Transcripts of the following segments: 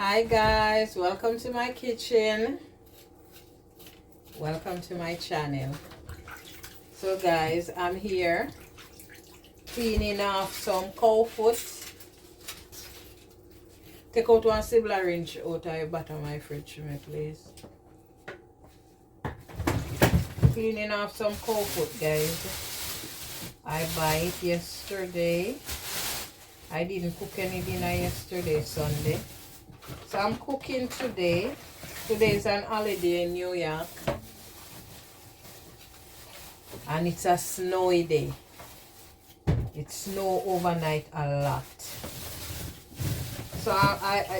Hi guys, welcome to my kitchen. Welcome to my channel. So guys, I'm here cleaning off some cow foot. Take out one sibling wrench out of the bottom of my fridge for me, please. Cleaning off some cow foot, guys. I buy it yesterday. I didn't cook any dinner yesterday, Sunday. So I'm cooking today. Today is an holiday in New York. And it's a snowy day. It snows overnight a lot. So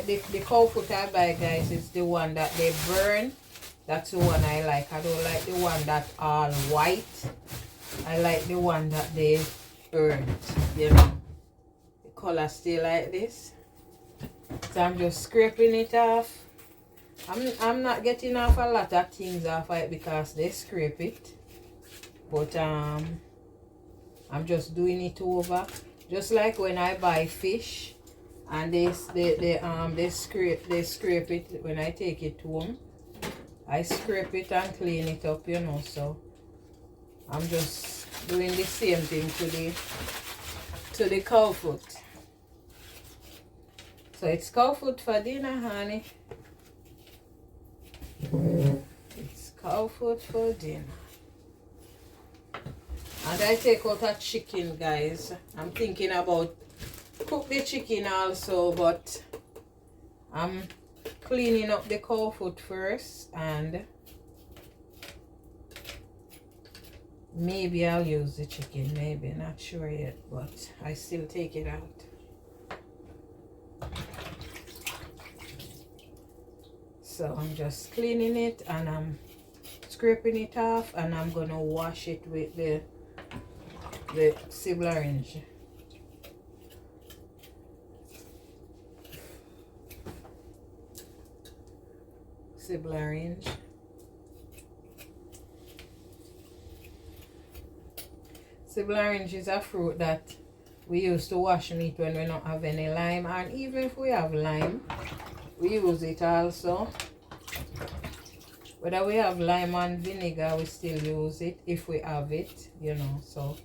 the cow foot I buy, guys, is the one that they burn. That's the one I like. I don't like the one that's all white. I like the one that they burnt, you know. The color still like this. So I'm just scraping it off. I'm not getting off a lot of things off it because they scrape it. But I'm just doing it over. Just like when I buy fish and they scrape it when I take it home. I scrape it and clean it up, you know. So I'm just doing the same thing to the cow foot. So it's cow foot for dinner, honey. It's cow foot for dinner. And I take out a chicken, guys. I'm thinking about cook the chicken also, but I'm cleaning up the cow foot first, and maybe I'll use the chicken, maybe, not sure yet, but I still take it out. So I'm just cleaning it and I'm scraping it off, and I'm gonna wash it with the sibling wrench. Sibling wrench. Sibling wrench is a fruit that we use to wash meat when we don't have any lime, and even if we have lime, we use it also. Whether we have lime and vinegar, we still use it if we have it, you know. So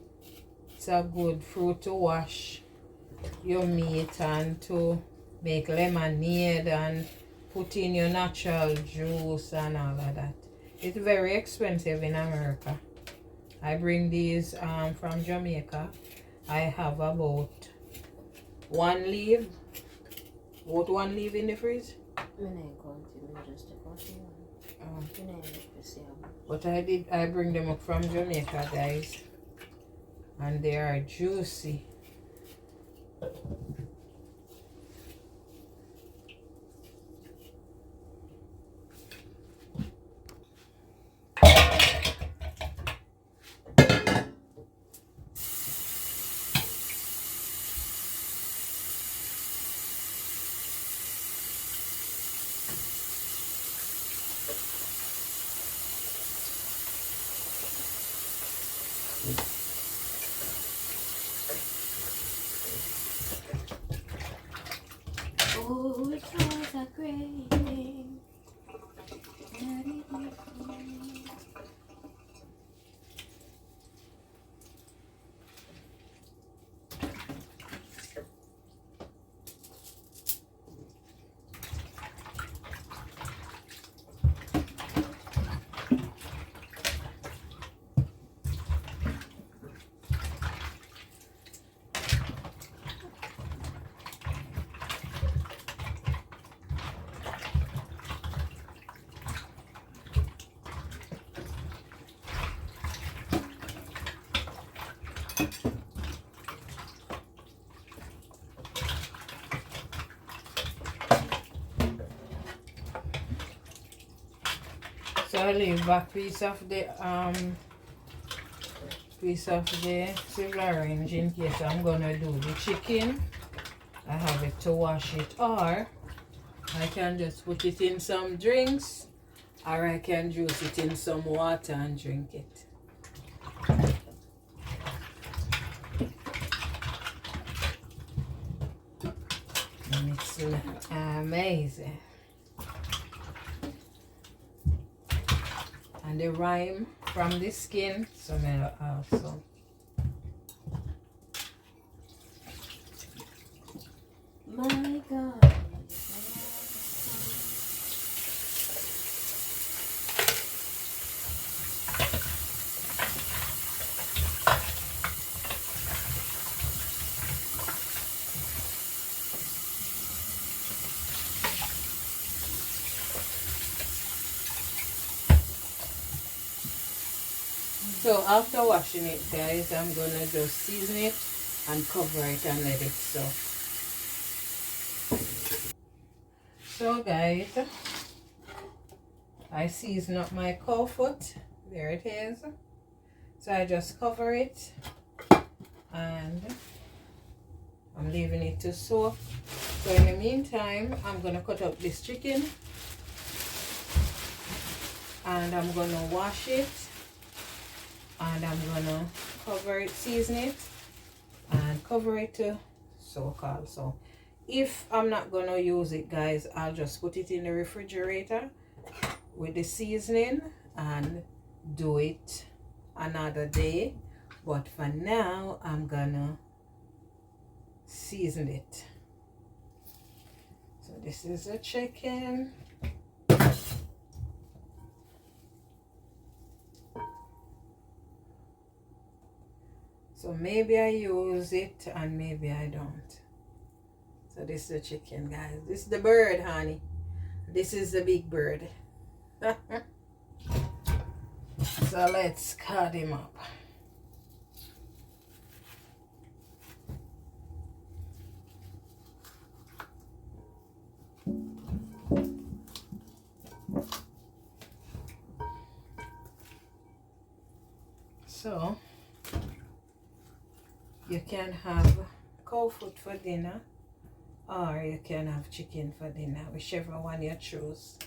it's a good fruit to wash your meat and to make lemonade and put in your natural juice and all of that. It's very expensive in America. I bring these from Jamaica. I have about one leaf in the fridge. But I bring them up from Jamaica, guys, and they are juicy. Oh, it was a great day. So I leave back piece of the sibling wrench in case I'm gonna do the chicken. I have it to wash it, or I can just put it in some drinks, or I can juice it in some water and drink it. And it's amazing. And the rime from the skin smell awesome. My God. So after washing it, guys, I'm gonna just season it and cover it and let it soak. So guys, I season up my cow foot. There it is. So I just cover it and I'm leaving it to soak. So in the meantime, I'm gonna cut up this chicken and I'm gonna wash it and I'm gonna cover it, season it and cover it to soak also. If I'm not gonna use it, guys, I'll just put it in the refrigerator with the seasoning and do it another day. But for now, I'm gonna season it. So this is the chicken. So maybe I use it and maybe I don't. So this is the chicken, guys. This is the bird, honey. This is the big bird. So let's cut him up. So you can have cow foot for dinner or you can have chicken for dinner, whichever one you choose.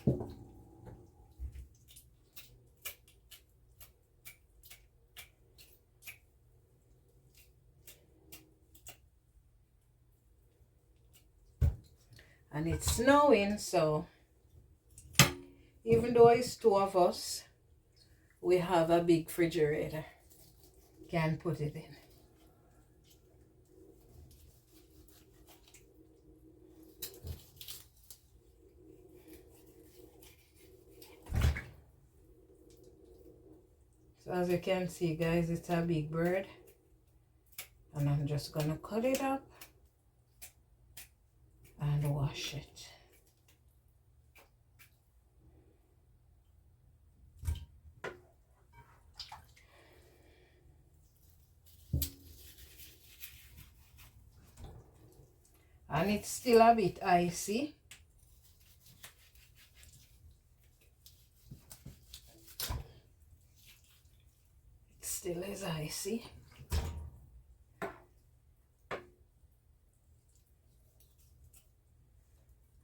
And it's snowing, so even though it's two of us, we have a big refrigerator. Can put it in. So as you can see, guys, it's a big bird. And I'm just gonna cut it up and wash it. And it's still a bit icy. It still is icy.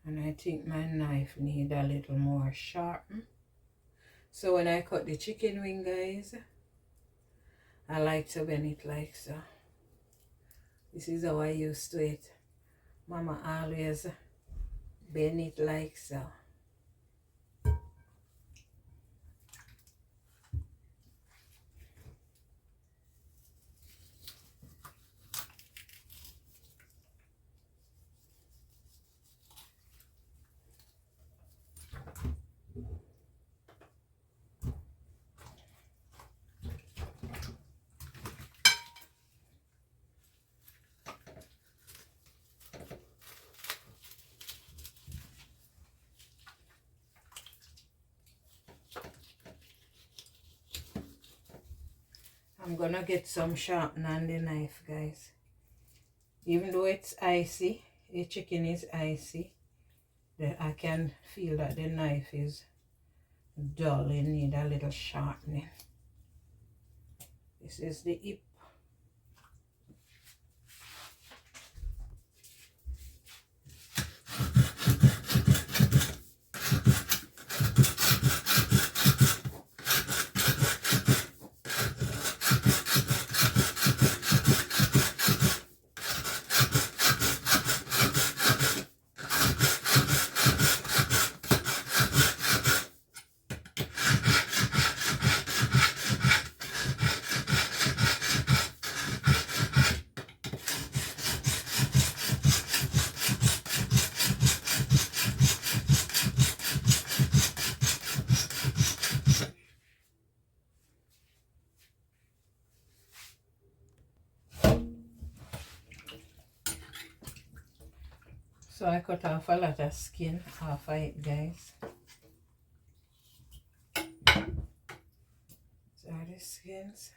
And I think my knife need a little more sharpen. So when I cut the chicken wing, guys, I like to bend it like so. This is how I used to it. Mama always bend it like so. I'm gonna get some sharpener on the knife, guys. Even though it's icy, the chicken is icy, I can feel that the knife is dull. It need a little sharpening. This is the hip. So I cut off a lot of skin off of it, guys. So the skins.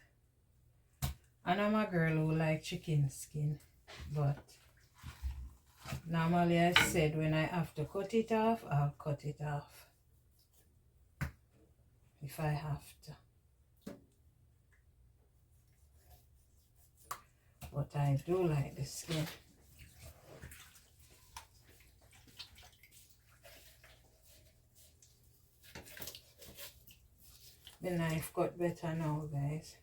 And I'm a girl who like chicken skin, but normally I said when I have to cut it off, I'll cut it off if I have to. But I do like the skin. The knife cut better now, guys.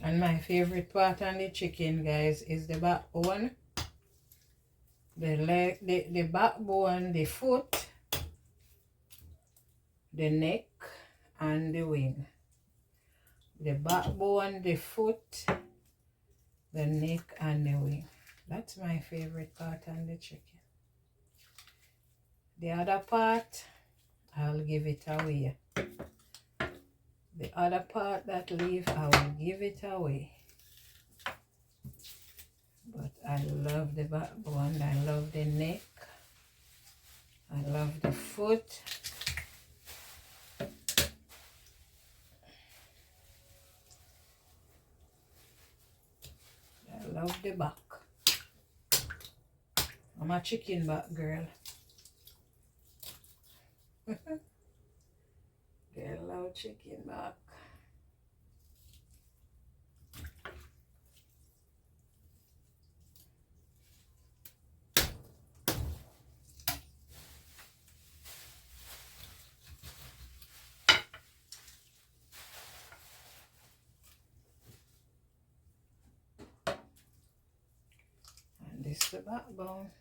And my favorite part on the chicken, guys, is the backbone, the leg, the backbone, the foot, the neck, and the wing. The backbone, the foot, the neck, and the wing. That's my favorite part on the chicken. The other part, I'll give it away. The other part that leave, I will give it away. But I love the backbone, I love the neck, I love the foot. I love the back. I'm a chicken back girl. Girl love chicken back. And this is the backbone.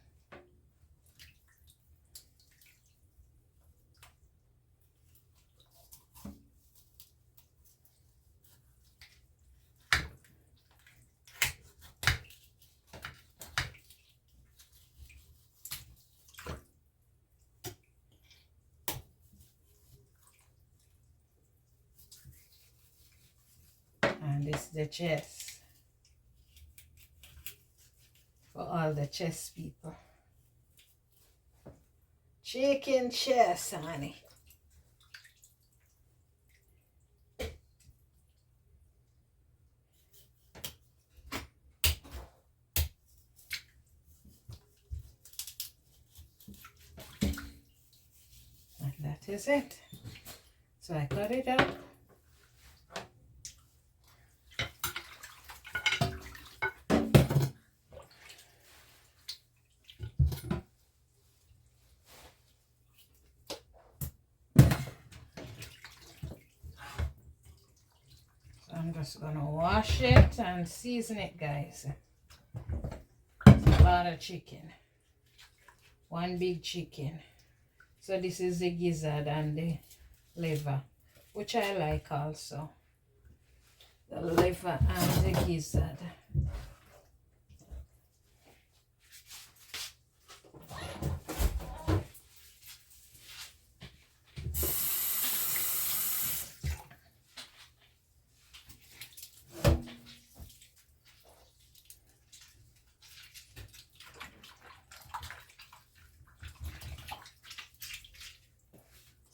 And this is the chest. For all the chest people. Chicken chest, honey. And that is it. So I cut it up. I'm just gonna wash it and season it, guys. It's a lot of chicken. One big chicken. So this is the gizzard and the liver, which I like also. The liver and the gizzard.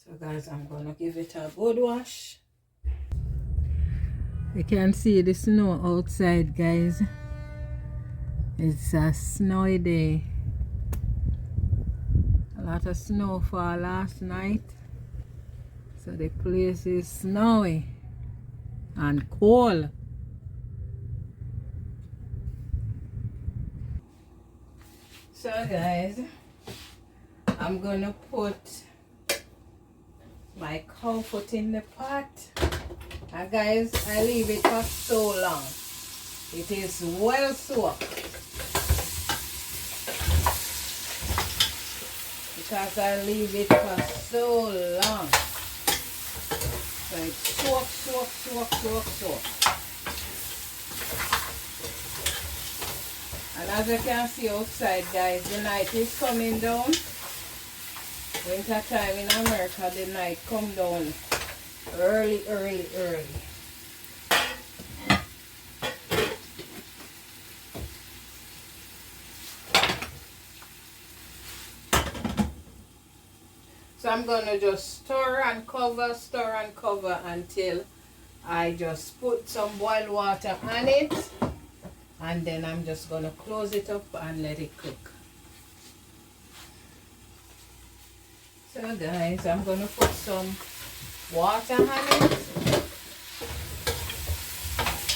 So guys, I'm gonna give it a good wash. You can see the snow outside, guys. It's a snowy day. A lot of snowfall last night. So the place is snowy and cold. So guys, I'm gonna put my cow foot in the pot. And guys, I leave it for so long. It is well soaked. Because I leave it for so long. So it's soak. And as you can see outside, guys, the night is coming down. Winter time in America, the night come down early. So I'm gonna just stir and cover until I just put some boiled water on it, and then I'm just gonna close it up and let it cook. So guys, I'm gonna put some water on it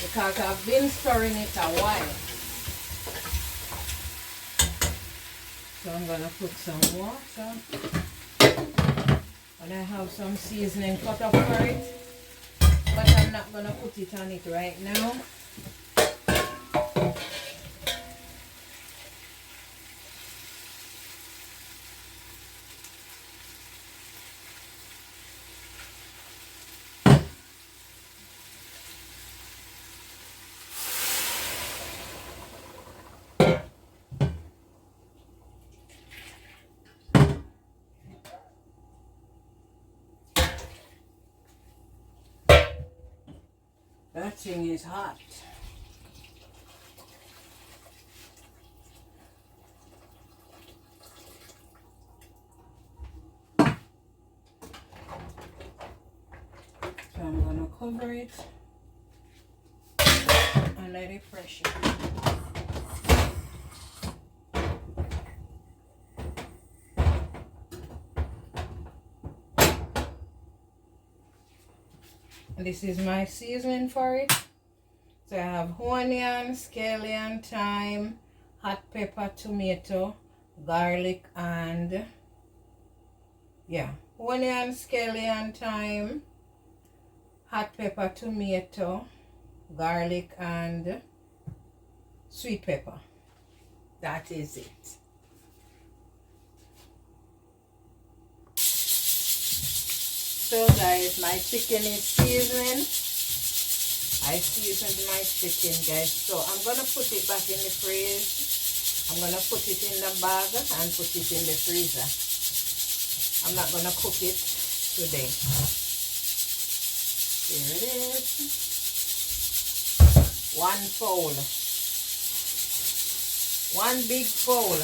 because I've been stirring it a while. So I'm gonna put some water. And I have some seasoning cut up for it, but I'm not going to put it on it right now. That thing is hot. So I'm going to cover it and let it freshen. And this is my seasoning for it. So I have onion, scallion, thyme, hot pepper, tomato, garlic, and onion, scallion, thyme, hot pepper, tomato, garlic, and sweet pepper. That is it. So guys, my chicken is seasoned. I seasoned my chicken, guys. So I'm gonna put it back in the freezer. I'm gonna put it in the bag and put it in the freezer. I'm not gonna cook it today. Here it is. One fowl. One big fowl.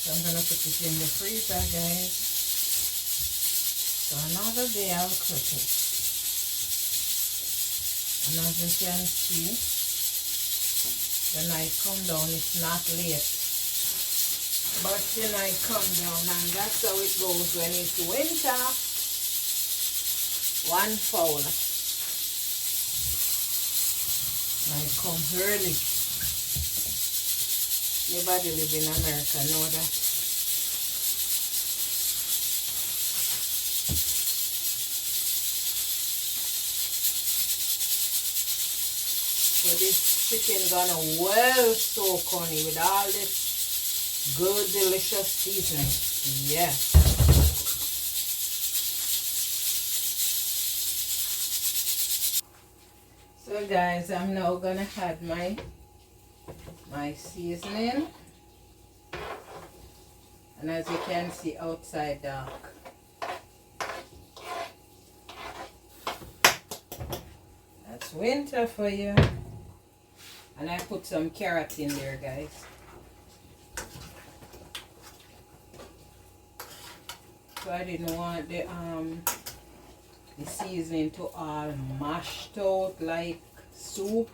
So I'm gonna put it in the freezer, guys. So another day I'll cook it. And as you can see, the night come down, it's not late. But the night come down, and that's how it goes when it's winter. One fowl. Night come early. Nobody live in America know that. So this chicken gonna well soak honey with all this good delicious seasoning. Yeah. So guys, I'm now gonna add my seasoning, and as you can see, outside dark. That's winter for you. And I put some carrots in there, guys. So I didn't want the seasoning to all mashed out like soup,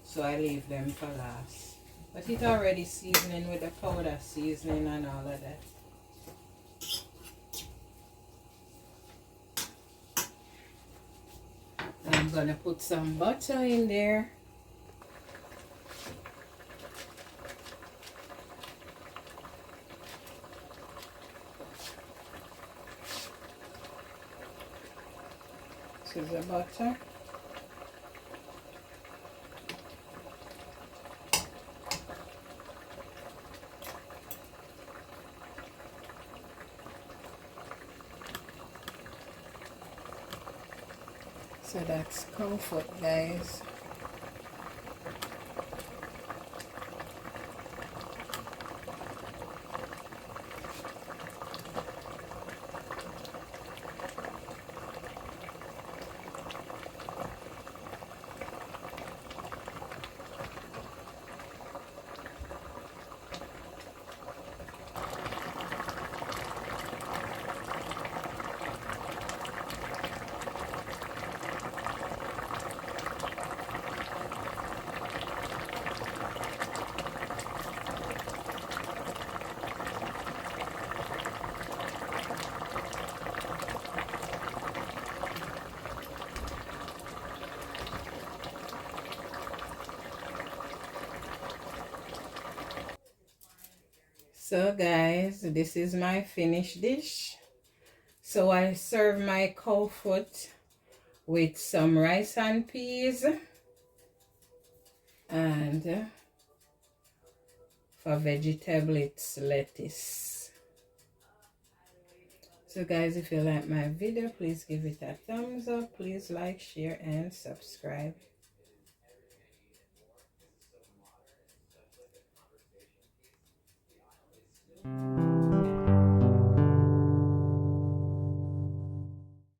so I leave them for last. But it already seasoning with the powder seasoning and all of that. I'm gonna put some butter in there. This is the butter. So that's Cow Foot, guys. So guys, this is my finished dish. So I serve my cow foot with some rice and peas, and for vegetable it's lettuce. So guys, if you like my video, please give it a thumbs up. Please like, share, and subscribe.